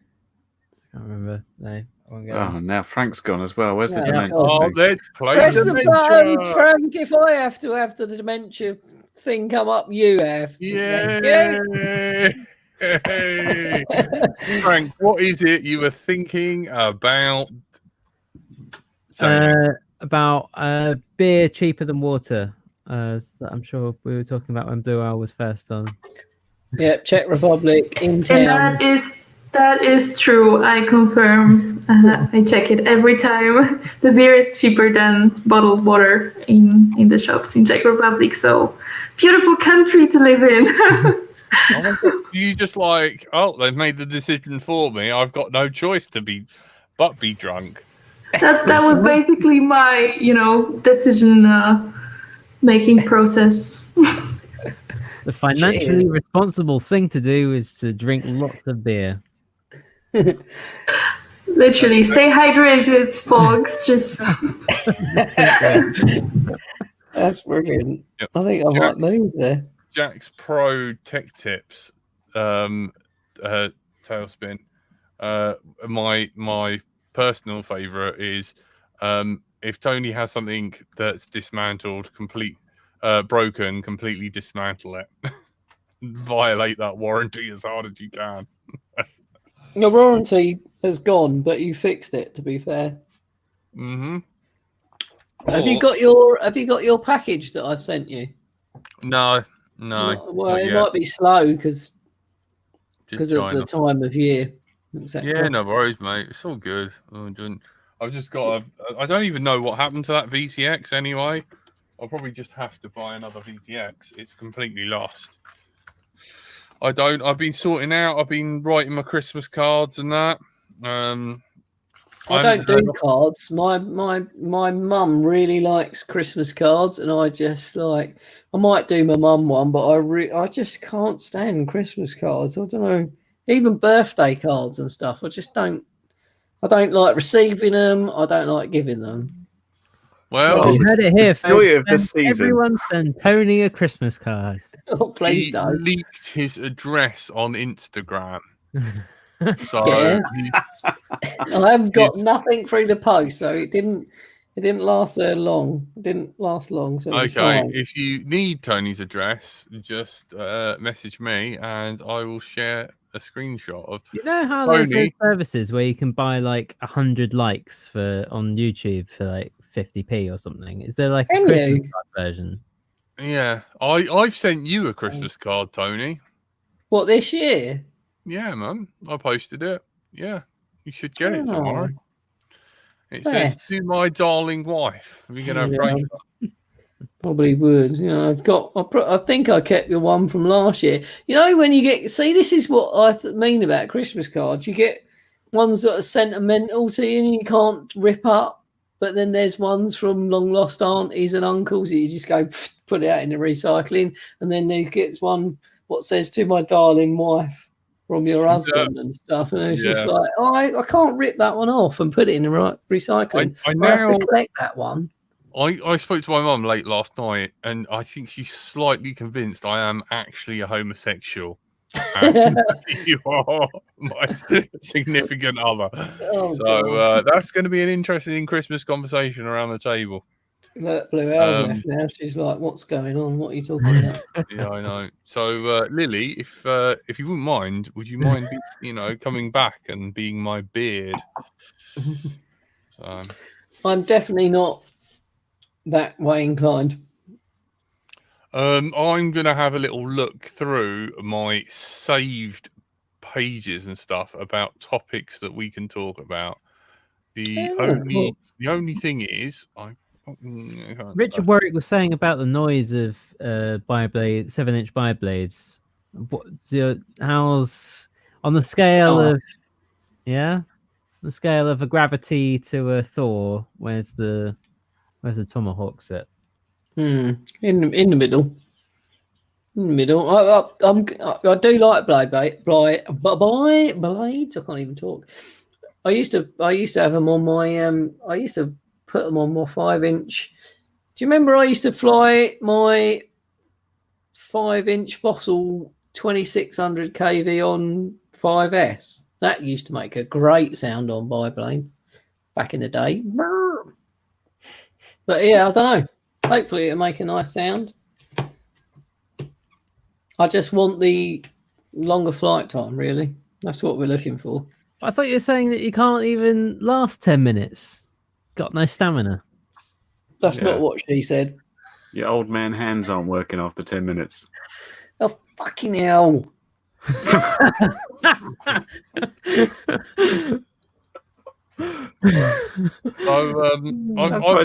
can't remember. No. Oh, now Frank's gone as well. Where's the dementia? Oh, let's play Press the button, dementia. Frank. If I have to have the dementia thing come up, you have. Yeah. Frank, what is it you were thinking about? About beer cheaper than water. I'm sure we were talking about when Blue Owl was first on. Yep, Czech Republic in town. And that is true. I confirm. I check it every time. The beer is cheaper than bottled water in the shops in Czech Republic. So beautiful country to live in. You just like, they've made the decision for me. I've got no choice but be drunk. That was basically my, decision making process. The financially responsible thing to do is to drink lots of beer. Literally, stay hydrated, folks. Just that's brilliant. Yep. I think I might move there. Jack's Pro Tech Tips, tailspin. My personal favorite is if Tony has something that's dismantled, broken, completely dismantle it. Violate that warranty as hard as you can. Your warranty has gone, but you fixed it, to be fair. Mm-hmm. Have you got your package that I've sent you? No. Well, it might be slow because of the time of year. Exactly. Yeah, no worries, mate. It's all good. I've just got I don't even know what happened to that VTX anyway. I'll probably just have to buy another VTX. It's completely lost. I've been sorting out. I've been writing my Christmas cards and that. I don't do cards. My mum really likes Christmas cards, and I just I might do my mum one, but I just can't stand Christmas cards. I don't know, even birthday cards and stuff. I don't like receiving them. I don't like giving them. Well, you heard it here, folks. Everyone send Tony a Christmas card. Oh, please don't. He leaked his address on Instagram. So Yes. I have got nothing through the post, so it didn't last long. It didn't last long, so it's okay. fine. If you need Tony's address, just message me and I will share a screenshot of. You know how Tony. there's those services where you can buy like 100 likes on YouTube for like 50p or something? Is there like a Christmas card version? Yeah, I've sent you a Christmas card, Tony. What, this year? Yeah, man. I posted it. Yeah, you should get it tomorrow. It says, "To my darling wife." Are we gonna have great fun? Probably would. You know, I think I kept the one from last year. You know, when you this is what I mean about Christmas cards. You get ones that are sentimental to you and you can't rip up, but then there's ones from long lost aunties and uncles that you just go put it out in the recycling, and then there gets one what says "To my darling wife" from your husband and stuff, and it's just like, I can't rip that one off and put it in the recycling. I have to collect that one. I spoke to my mum late last night, and I think she's slightly convinced I am actually a homosexual. And you are my significant other. So that's going to be an interesting Christmas conversation around the table. Look, Blue Owl's left now. She's like, "What's going on? What are you talking about?" Yeah, I know. So, Lily, if you wouldn't mind, would you mind, coming back and being my beard? So, I'm definitely not that way inclined. I'm gonna have a little look through my saved pages and stuff about topics that we can talk about. The only thing is, Richard Warwick was saying about the noise of Beyblade 7-inch Beyblades. How's on the scale of the scale of a Gravity to a Thor? Where's the Tomahawk set? In the middle. In the middle. I do like blades. I can't even talk. I used to have them on my I used to put them on my 5-inch. Do you remember I used to fly my 5-inch Fossil 2600 kV on 5S? That used to make a great sound on biplane back in the day. But yeah, I don't know. Hopefully it'll make a nice sound. I just want the longer flight time, really. That's what we're looking for. I thought you were saying that you can't even last 10 minutes. Got no stamina. That's not what she said. Your old man hands aren't working after 10 minutes. Oh, fucking hell. I've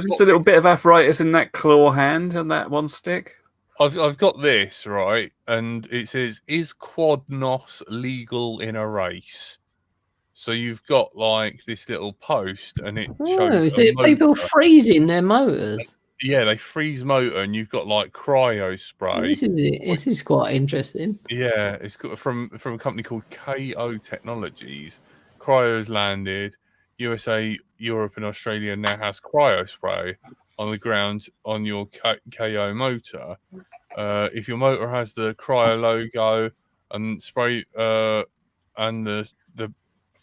just a little bit of arthritis in that claw hand and that one stick. I've got this right, and it says, "Is quad NOS legal in a race?" So you've got like this little post, and it shows. Is it people freezing their motors? Yeah, they freeze motor, and you've got like cryo spray. This is quite interesting. Yeah, it's got from a company called KO Technologies. Cryo's landed. USA, Europe, and Australia now has cryo spray on the ground on your KO motor. If your motor has the cryo logo and spray and the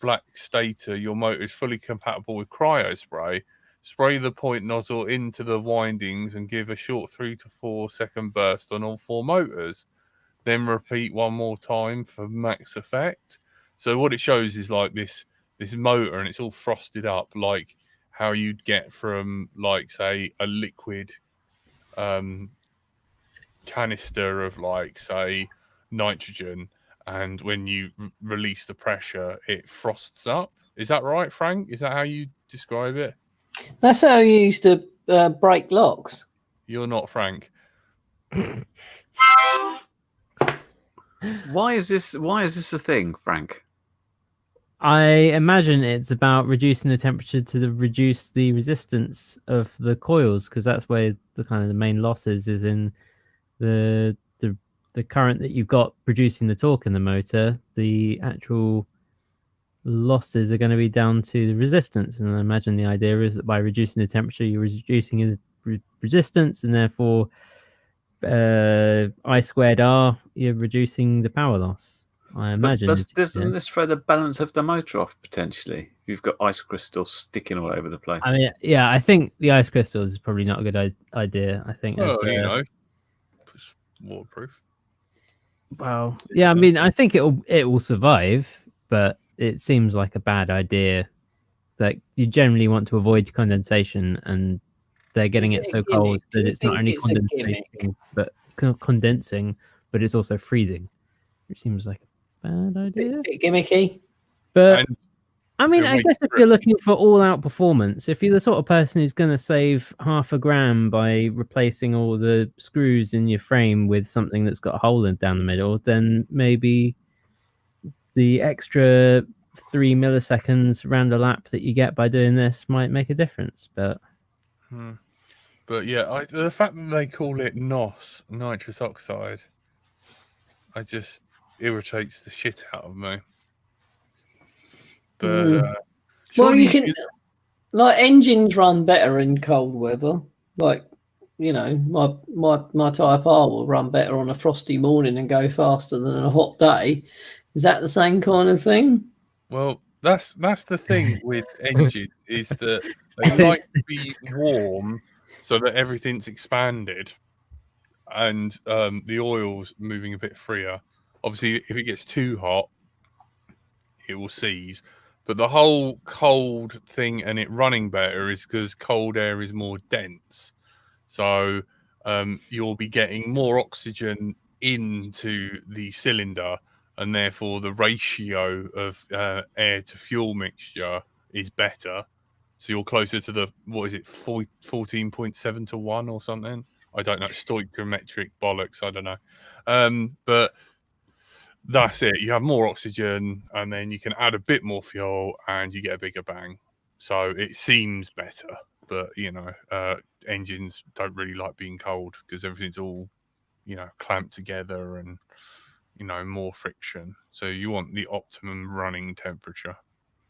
black stator, your motor is fully compatible with cryo spray. Spray the point nozzle into the windings and give a short 3 to 4 second burst on all 4 motors. Then repeat one more time for max effect. So what it shows is like this motor, and it's all frosted up like how you'd get from, like, say, a liquid canister of, like, say, nitrogen, and when you release the pressure, it frosts up. Is that right, Frank? Is that how you describe it? That's how you used to break locks. You're not Frank. Why is this a thing, Frank? I imagine it's about reducing the temperature to reduce the resistance of the coils, because that's where the kind of the main losses is in the current that you've got producing the torque in the motor. The actual losses are going to be down to the resistance, and I imagine the idea is that by reducing the temperature, you're reducing the resistance, and therefore I squared R, you're reducing the power loss. I imagine. Doesn't this throw the balance of the motor off potentially? You've got ice crystals sticking all over the place. I mean, yeah, I think the ice crystals is probably not a good idea. I think, it's waterproof. Well, yeah, I mean, I think it will survive, but it seems like a bad idea. Like you generally want to avoid condensation, and they're getting it so cold that it's not only condensing, but condensing, but it's also freezing. It seems like a bad idea. Bit gimmicky. But I mean, I guess if you're looking for all-out performance, if you're the sort of person who's going to save half a gram by replacing all the screws in your frame with something that's got a hole down the middle, then maybe the extra 3 milliseconds round a lap that you get by doing this might make a difference. But yeah, the fact that they call it NOS, nitrous oxide, I just irritates the shit out of me. But well, you can engines run better in cold weather. Like, you know, my Type R will run better on a frosty morning and go faster than a hot day. Is that the same kind of thing? Well, that's the thing with engines is that they like to be warm so that everything's expanded and the oil's moving a bit freer. Obviously, if it gets too hot, it will seize. But the whole cold thing and it running better is because cold air is more dense. So you'll be getting more oxygen into the cylinder, and therefore the ratio of air to fuel mixture is better. So you're closer to the, 14.7 to 1 or something? I don't know. Stoichiometric bollocks. I don't know. But that's it. You have more oxygen, and then you can add a bit more fuel, and you get a bigger bang. So it seems better, but you know, engines don't really like being cold because everything's all, you know, clamped together, and you know, more friction. So you want the optimum running temperature.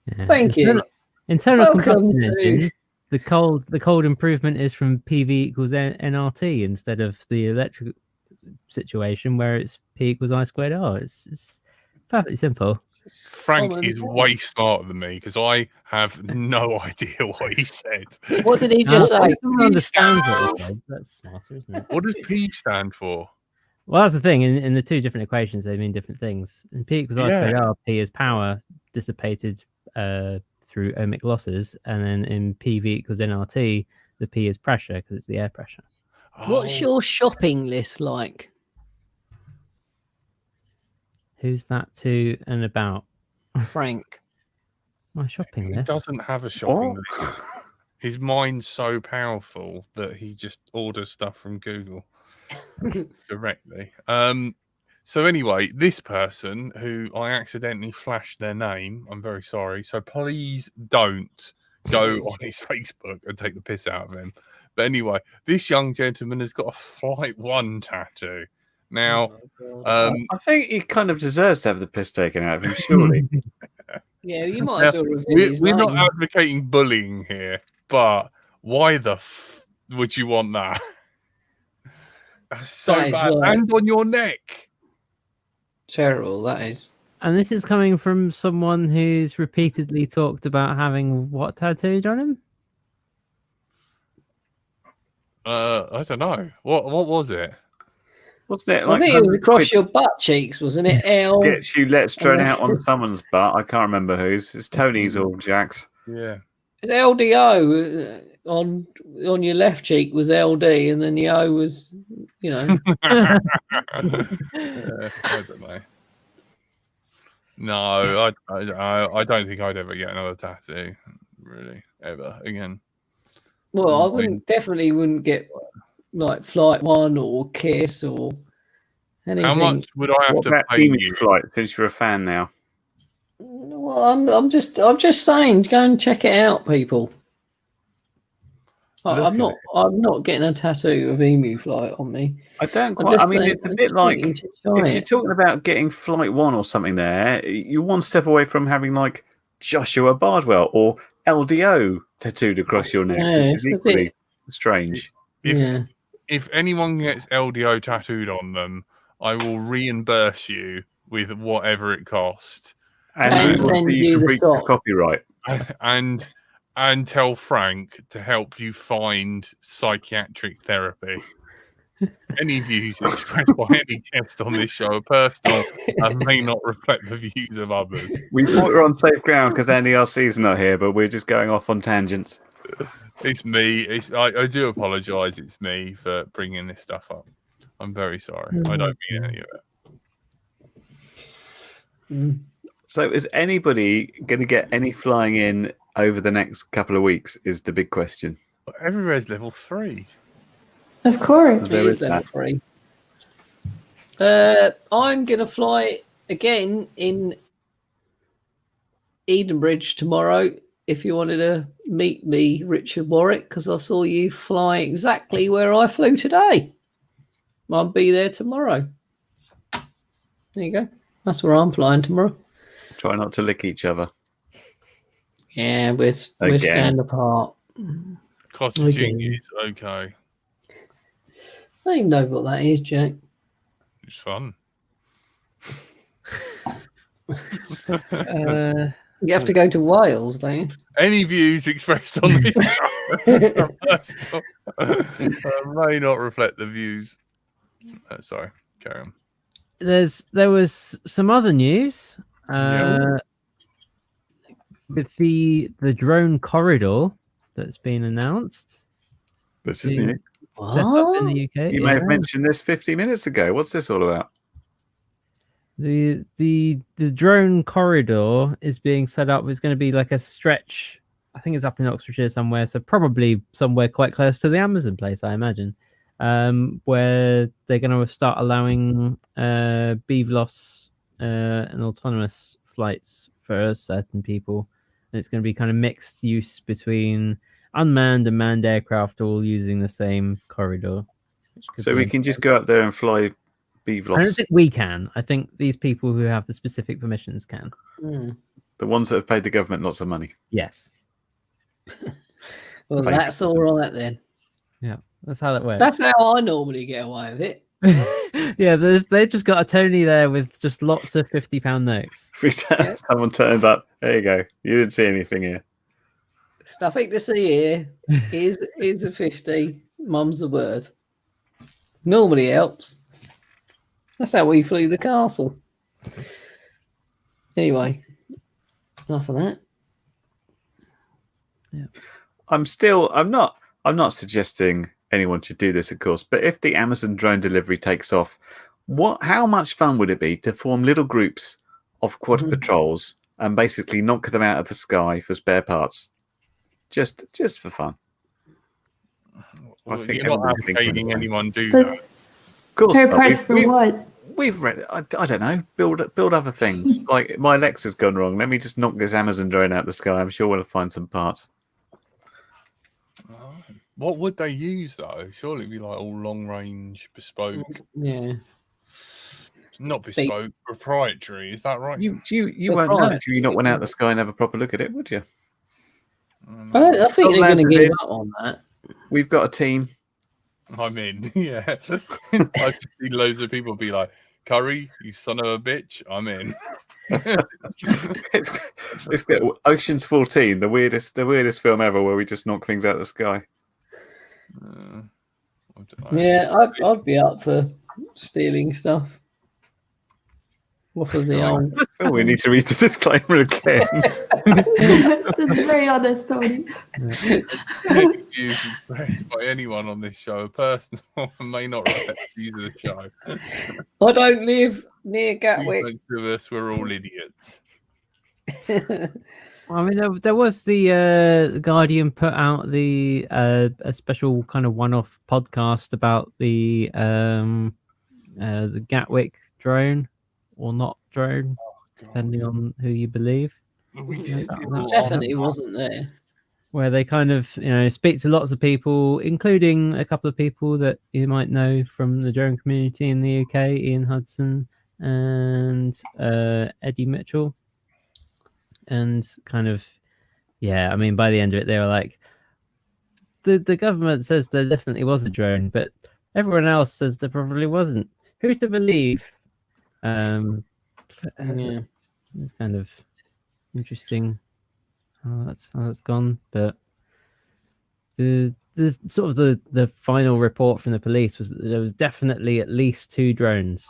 Yeah. Thank you. Internal combustion engine. The cold improvement is from PV equals nRT instead of the electric situation where it's P equals I squared R. It's perfectly simple. Frank is way smarter than me because I have no idea what he said. What did he just say? Someone understands what he said. That's smarter, isn't it? What does P stand for? Well, that's the thing. In the two different equations, they mean different things. In P equals I squared R, P is power dissipated through ohmic losses, and then in PV equals nRT, the P is pressure because it's the air pressure. What's your shopping list like? Who's that to and about? Frank. My shopping list? He doesn't have a shopping list. His mind's so powerful that he just orders stuff from Google directly. So anyway, this person who I accidentally flashed their name, I'm very sorry. So please don't go on his Facebook and take the piss out of him. But anyway, this young gentleman has got a Flight 1 tattoo. Now, I think he kind of deserves to have the piss taken out of him, surely. Yeah, you might do a review. We're not advocating bullying here, but why the would you want that? That's so bad. And on your neck. Terrible, that is. And this is coming from someone who's repeatedly talked about having what tattooed on him? I don't know. What was it? Wasn't it? I think it was across your butt cheeks, wasn't it? L gets you let's thrown out on someone's butt. I can't remember whose. It's Tony's or Jack's. Yeah. It's LDO on your left cheek was LD, and then the O was, you know. I don't know. No, I don't think I'd ever get another tattoo, really, ever again. Well, I definitely wouldn't get like Flight 1 or Kiss or anything. How much would I have to pay you? Flight, since you're a fan now. Well, I'm just saying, go and check it out, people. I'm not getting a tattoo of Emu Flight on me. I don't quite. I mean, it's a bit like if you're talking about getting Flight 1 or something there, you're one step away from having like Joshua Bardwell or LDO tattooed across your neck, which is equally strange. If anyone gets LDO tattooed on them, I will reimburse you with whatever it cost, and send you the stock. Copyright, and tell Frank to help you find psychiatric therapy. Any views expressed by any guest on this show are personal and may not reflect the views of others. We thought we were on safe ground because NERC's not here, but we're just going off on tangents. It's me. I do apologise. It's me for bringing this stuff up. I'm very sorry. I don't mean any of it. So is anybody going to get any flying in over the next couple of weeks is the big question. Everywhere's level 3. Of course. It is level 3. I'm going to fly again in Edenbridge tomorrow. If you wanted to meet me, Richard Warwick, because I saw you fly exactly where I flew today. I'll be there tomorrow. There you go. That's where I'm flying tomorrow. Try not to lick each other. Yeah, we're stand apart. Cottaging is okay. I don't even know what that is, Jack. It's fun. You have to go to Wales, don't you? Any views expressed on this show may not reflect the views. Sorry, carry on. There was some other news with the drone corridor that's been announced. This is new. Set up in the UK. You may have mentioned this 50 minutes ago. What's this all about? The drone corridor is being set up. It's going to be like a stretch. I think it's up in Oxfordshire somewhere, so probably somewhere quite close to the Amazon place, I imagine, where they're going to start allowing BVLOS and autonomous flights for certain people. And it's going to be kind of mixed use between unmanned and manned aircraft all using the same corridor. So we can just go up there and fly BVLOS. I don't think we can. I think these people who have the specific permissions can. The ones that have paid the government lots of money. Yes. Well, that's all right then. Yeah, that's how that works. That's how I normally get away with it. Yeah, they've just got a Tony there with just lots of £50 notes. Every time someone turns up, there you go. You didn't see anything here. Nothing to see here. Here's a 50. Mum's the word. Normally helps. That's how we flew the castle. Anyway, enough of that. Yeah. I'm not suggesting anyone should do this, of course, but if the Amazon drone delivery takes off, how much fun would it be to form little groups of quad patrols and basically knock them out of the sky for spare parts? Just for fun. Well, you're not advocating anyone do that. Of course spare parts for what? We've read it. I don't know. Build other things. Like my Lexa's gone wrong. Let me just knock this Amazon drone out of the sky. I'm sure we'll find some parts. What would they use though? Surely it'd be like all long range, bespoke. Yeah. Not bespoke, proprietary. Is that right? You won't know until you not went out of the sky and have a proper look at it, would you? I think they're going to give up on that. We've got a team. I'm in. Yeah. I've seen loads of people be like, "Curry, you son of a bitch, I'm in." Let's get Ocean's 14, the weirdest film ever, where we just knock things out of the sky. Yeah, I'd be up for stealing stuff. What was the old? Oh, we need to read the disclaimer again. That's very honest, Tony. Any views expressed by anyone on this show are personal and may not reflect the views of the show. I don't live near Gatwick. Most of us, we're all idiots. I mean, there was the Guardian put out a special kind of one-off podcast about the Gatwick drone or not drone, depending on who you believe. Definitely wasn't there. Where they kind of, speak to lots of people, including a couple of people that you might know from the drone community in the UK, Ian Hudson and Eddie Mitchell. And kind of, I mean, by the end of it, they were like, the government says there definitely was a drone, but everyone else says there probably wasn't. Who to believe? Yeah. It's kind of interesting how that's gone, but the sort of the final report from the police was that there was definitely at least 2 drones,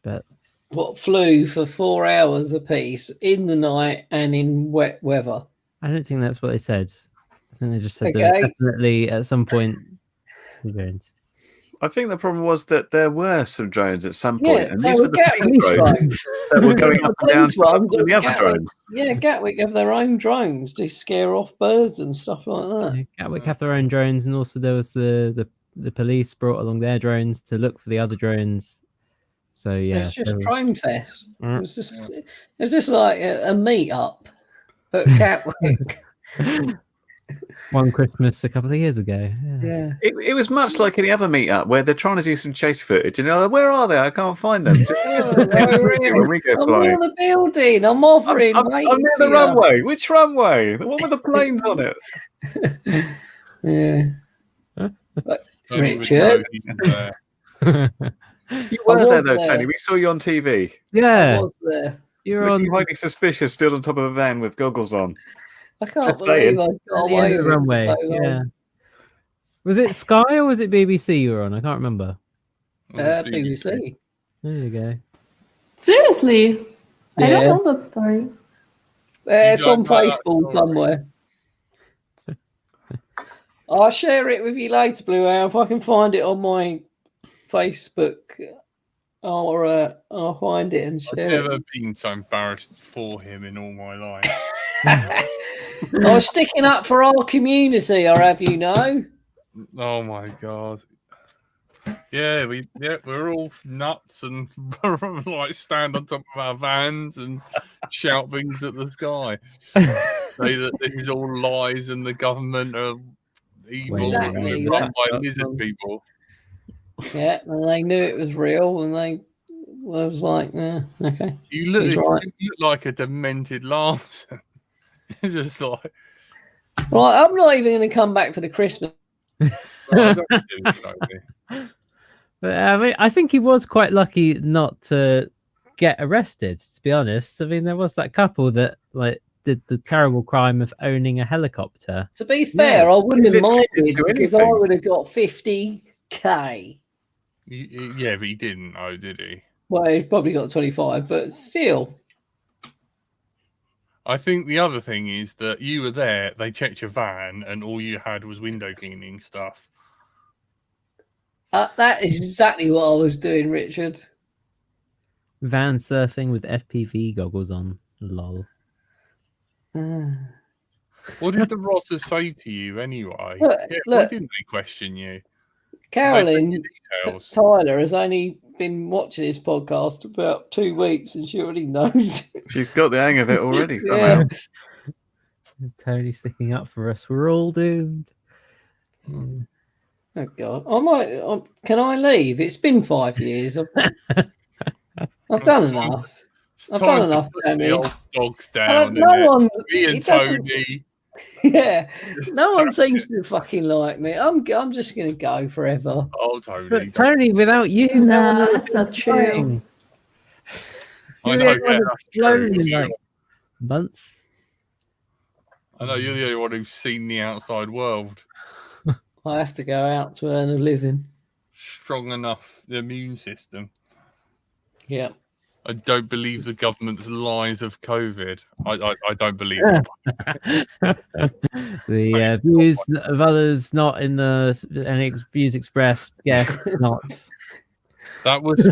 but what flew for 4 hours apiece in the night and in wet weather. I don't think that's what they said. I think they just said there was definitely at some point 2 drones. I think the problem was that there were some drones at some point, and these were the police drones that were going up and down to the other drones. Yeah, Gatwick have their own drones to scare off birds and stuff like that. Yeah, Gatwick have their own drones, and also there was the police brought along their drones to look for the other drones. So yeah, it's just drone fest. It was just like a meet up at Gatwick. One Christmas a couple of years ago. Yeah. It was much like any other meetup where they're trying to do some chase footage, and you're like, where are they? I can't find them. When we go I'm flying. near the building. I'm offering. I'm near the runway. Which runway? The one with the planes on it. Yeah. Richard. You were there though, Tony. We saw you on TV. Yeah. I was there. You're looking highly suspicious, still on top of a van with goggles on. I can't believe I got away with the runway. So yeah. Was it Sky or was it BBC you were on? I can't remember. BBC. There you go. Seriously? Yeah. I don't know that story. It's on Facebook somewhere. I'll share it with you later, Blue Owl. If I can find it on my Facebook, I'll find it and share it. I've never been so embarrassed for him in all my life. I was sticking up for our community, or have you know? Oh my god! Yeah, we're all nuts and like stand on top of our vans and shout things at the sky. Say that this is all lies and the government are evil Exactly. and run by lizard people. Yeah, and they knew it was real, and they was like, okay. You look like a demented Larson. It's just like, right, I'm not even going to come back for the Christmas. But I mean, I think he was quite lucky not to get arrested. To be honest, I mean, there was that couple that like did the terrible crime of owning a helicopter. To be fair, I wouldn't have minded because I would have got 50k. Yeah, but he didn't, did he? Well, he probably got 25, but still. I think the other thing is that you were there, they checked your van, and all you had was window cleaning stuff. That is exactly what I was doing, Richard. Van surfing with FPV goggles on. Lol. What did the Rotters say to you anyway? Look, why didn't they question you? Carolyn Tyler has only been watching this podcast about 2 weeks and she already knows. She's got the hang of it already. Yeah. Totally sticking up for us. We're all doomed. Oh God! Can I leave? It's been 5 years. I've done enough. I've done enough. The old dogs down. Me and Tony. Yeah, no one seems to fucking like me. I'm just gonna go forever. Oh, Tony! But Tony, without you, no, that's not true. I know. Yeah, that's true. In like months. I know you're the only one who's seen the outside world. I have to go out to earn a living. Strong enough, the immune system. Yeah. I don't believe the government's lies of COVID. I don't believe it. The views of others not in any views expressed. Yes, not. That was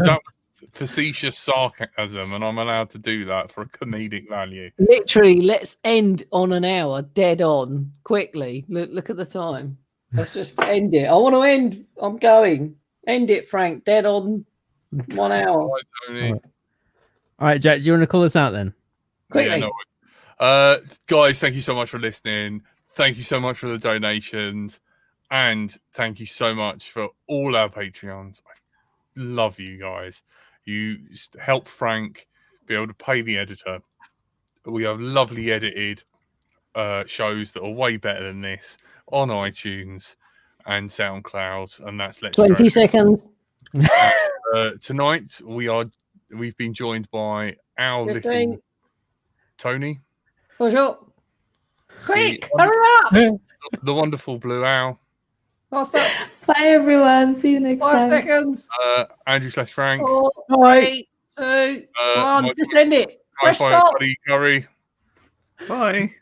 facetious sarcasm, and I'm allowed to do that for a comedic value. Literally, let's end on an hour, dead on, quickly. Look at the time. Let's just end it. I want to end. I'm going. End it, Frank. Dead on 1 hour. Right, Tony. All right, Jack, do you want to call us out then? Quickly. Yeah, no. Guys, thank you so much for listening. Thank you so much for the donations. And thank you so much for all our Patreons. I love you guys. You help Frank be able to pay the editor. We have lovely edited shows that are way better than this on iTunes and SoundCloud. And that's 20 seconds. Tonight, we are we've been joined by our 15. little Tony. Push up. Quick, The- hurry up. The wonderful Blue Owl. Last up. Bye, everyone. See you next 5 time. seconds. Andrew / Frank. 4, Bye. 3, 2, my 1. Just end it. Press Hi-Fi stop. buddy Curry. Bye.